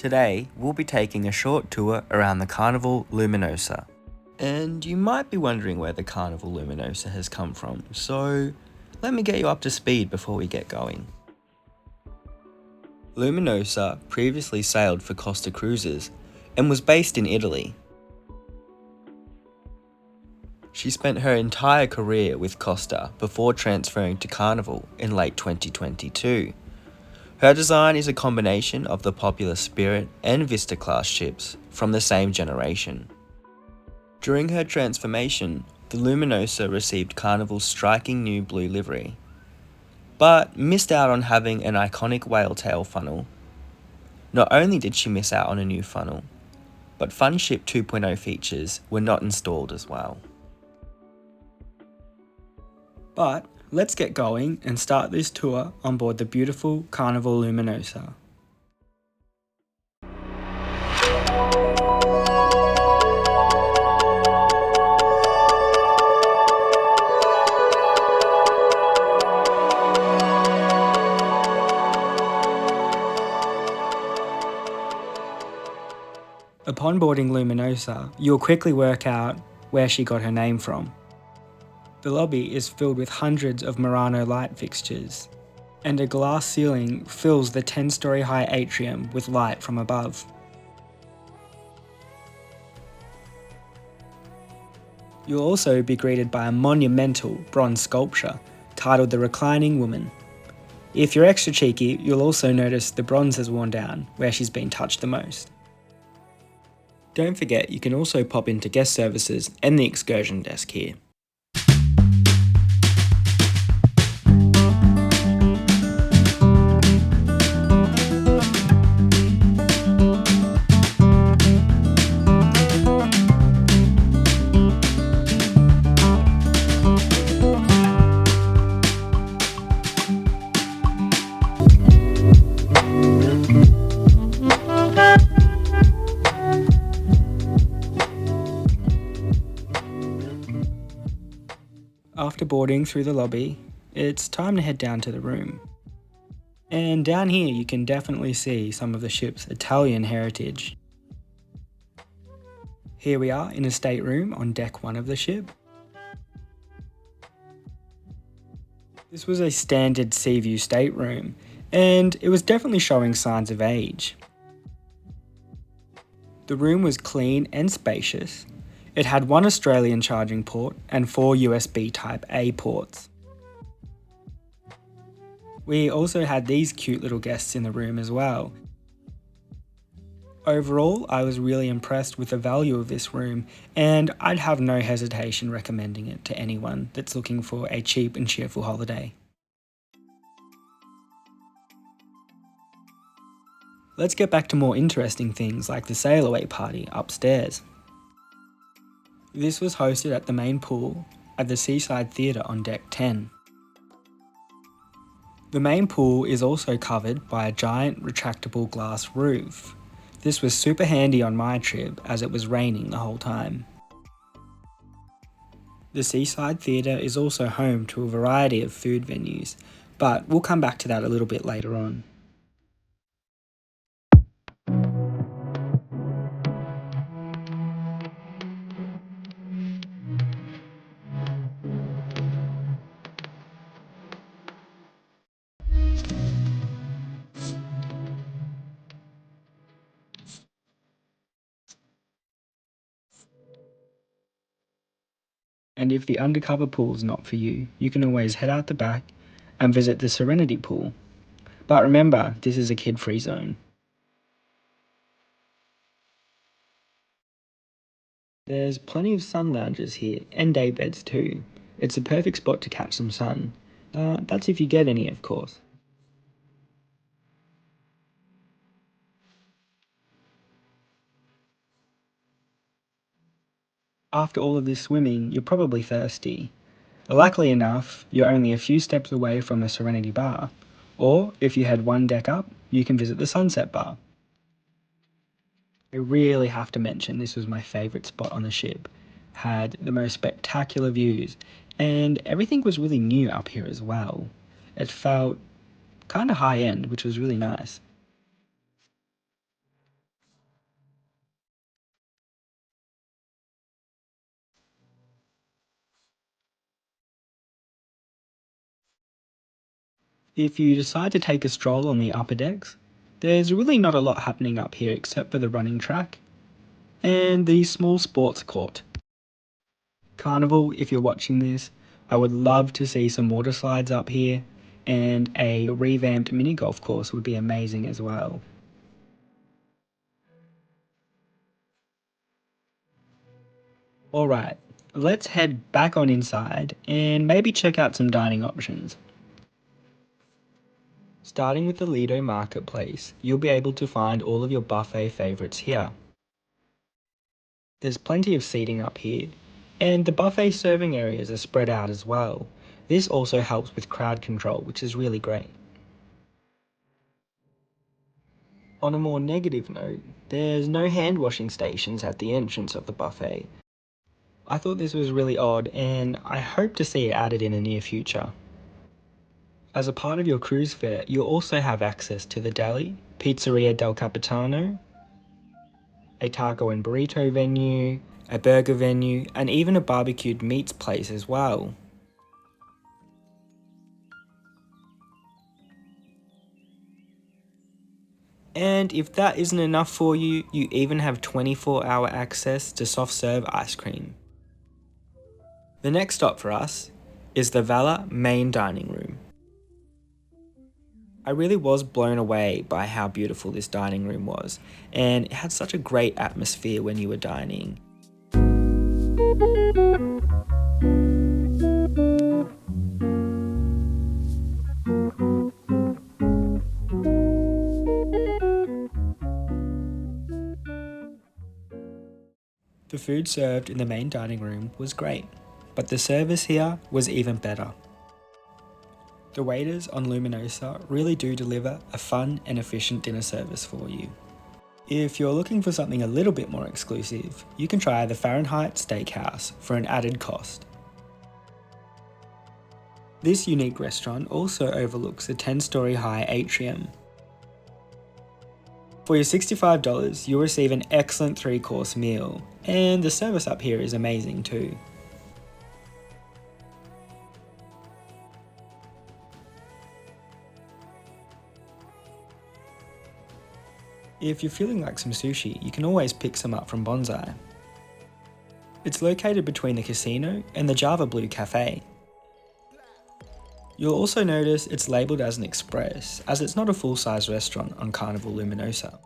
Today, we'll be taking a short tour around the Carnival Luminosa. And you might be wondering where the Carnival Luminosa has come from, so let me get you up to speed before we get going. Luminosa previously sailed for Costa Cruises and was based in Italy. She spent her entire career with Costa before transferring to Carnival in late 2022. Her design is a combination of the popular Spirit and Vista class ships from the same generation. During her transformation, the Luminosa received Carnival's striking new blue livery, but missed out on having an iconic whale tail funnel. Not only did she miss out on a new funnel, but Funship 2.0 features were not installed as well. But let's get going and start this tour on board the beautiful Carnival Luminosa. Upon boarding Luminosa, you'll quickly work out where she got her name from. The lobby is filled with hundreds of Murano light fixtures, and a glass ceiling fills the 10-story high atrium with light from above. You'll also be greeted by a monumental bronze sculpture titled The Reclining Woman. If you're extra cheeky, you'll also notice the bronze has worn down where she's been touched the most. Don't forget, you can also pop into guest services and the excursion desk here. After boarding through the lobby, it's time to head down to the room. And down here you can definitely see some of the ship's Italian heritage. Here we are in a stateroom on deck 1 of the ship. This was a standard Seaview stateroom, and it was definitely showing signs of age. The room was clean and spacious. It had 1 Australian charging port and 4 USB Type A ports. We also had these cute little guests in the room as well. Overall, I was really impressed with the value of this room, and I'd have no hesitation recommending it to anyone that's looking for a cheap and cheerful holiday. Let's get back to more interesting things like the sail away party upstairs. This was hosted at the main pool at the Seaside Theatre on deck 10. The main pool is also covered by a giant retractable glass roof. This was super handy on my trip as it was raining the whole time. The Seaside Theatre is also home to a variety of food venues, but we'll come back to that a little bit later on. And if the undercover pool is not for you, you can always head out the back and visit the Serenity Pool. But remember, this is a kid-free zone. There's plenty of sun lounges here, and day beds too. It's a perfect spot to catch some sun. That's if you get any, of course. After all of this swimming, you're probably thirsty. Luckily enough, you're only a few steps away from the Serenity Bar, or if you head 1 deck up, you can visit the Sunset Bar. I really have to mention this was my favourite spot on the ship. Had the most spectacular views, and everything was really new up here as well. It felt kind of high end, which was really nice. If you decide to take a stroll on the upper decks, there's really not a lot happening up here except for the running track and the small sports court. Carnival, if you're watching this, I would love to see some water slides up here, and a revamped mini golf course would be amazing as well. Alright, let's head back on inside and maybe check out some dining options. Starting with the Lido Marketplace, you'll be able to find all of your buffet favourites here. There's plenty of seating up here, and the buffet serving areas are spread out as well. This also helps with crowd control, which is really great. On a more negative note, there's no hand washing stations at the entrance of the buffet. I thought this was really odd, and I hope to see it added in the near future. As a part of your cruise fare, you'll also have access to the deli, Pizzeria del Capitano, a taco and burrito venue, a burger venue, and even a barbecued meats place as well. And if that isn't enough for you, you even have 24-hour access to soft serve ice cream. The next stop for us is the Vala main dining room. I really was blown away by how beautiful this dining room was, and it had such a great atmosphere when you were dining. The food served in the main dining room was great, but the service here was even better. The waiters on Luminosa really do deliver a fun and efficient dinner service for you. If you're looking for something a little bit more exclusive, you can try the Fahrenheit Steakhouse for an added cost. This unique restaurant also overlooks a 10-story high atrium. For your $65, you'll receive an excellent 3-course meal, and the service up here is amazing too. If you're feeling like some sushi, you can always pick some up from Bonsai. It's located between the casino and the Java Blue Cafe. You'll also notice it's labelled as an express, as it's not a full-size restaurant on Carnival Luminosa.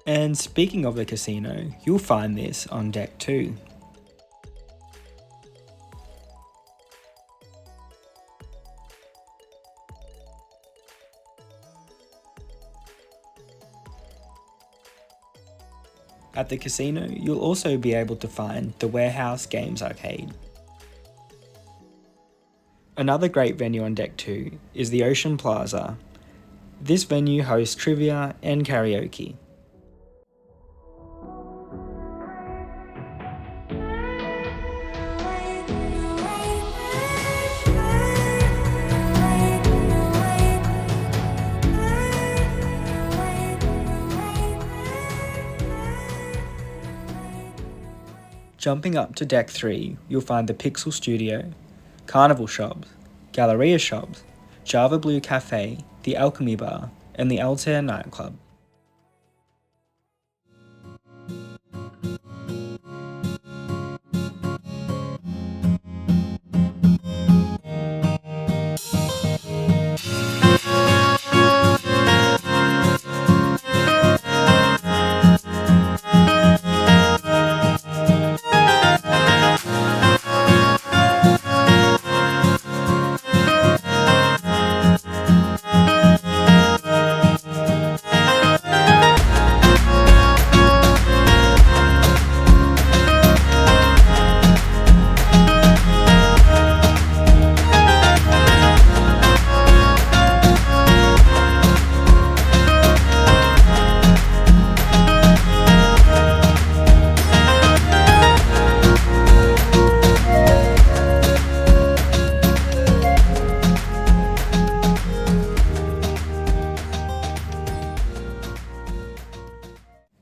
And speaking of the casino, you'll find this on deck 2. At the casino, you'll also be able to find the Warehouse Games Arcade. Another great venue on deck 2 is the Ocean Plaza. This venue hosts trivia and karaoke. Jumping up to deck 3, you'll find the Pixel Studio, Carnival Shops, Galleria Shops, Java Blue Cafe, the Alchemy Bar, and the Altair Nightclub.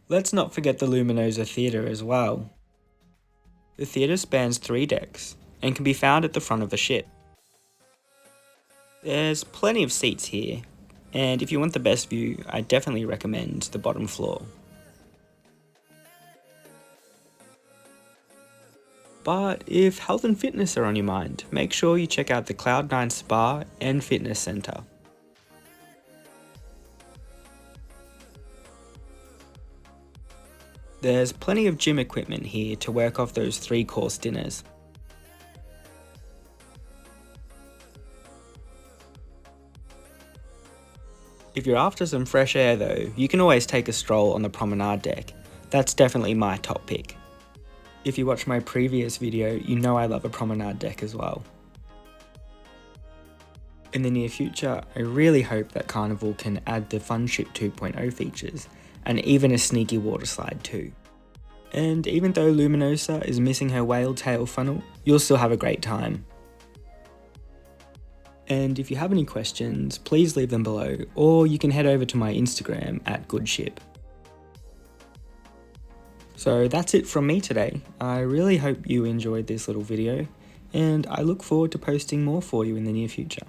Let's not forget the Luminosa Theatre as well. The theatre spans 3 decks, and can be found at the front of the ship. There's plenty of seats here, and if you want the best view, I definitely recommend the bottom floor. But if health and fitness are on your mind, make sure you check out the Cloud9 Spa and Fitness Centre. There's plenty of gym equipment here to work off those 3-course dinners. If you're after some fresh air though, you can always take a stroll on the promenade deck. That's definitely my top pick. If you watched my previous video, you know I love a promenade deck as well. In the near future, I really hope that Carnival can add the Funship 2.0 features, and even a sneaky water slide too. And even though Luminosa is missing her whale tail funnel, you'll still have a great time. And if you have any questions, please leave them below, or you can head over to my Instagram @goodship. So that's it from me today. I really hope you enjoyed this little video, and I look forward to posting more for you in the near future.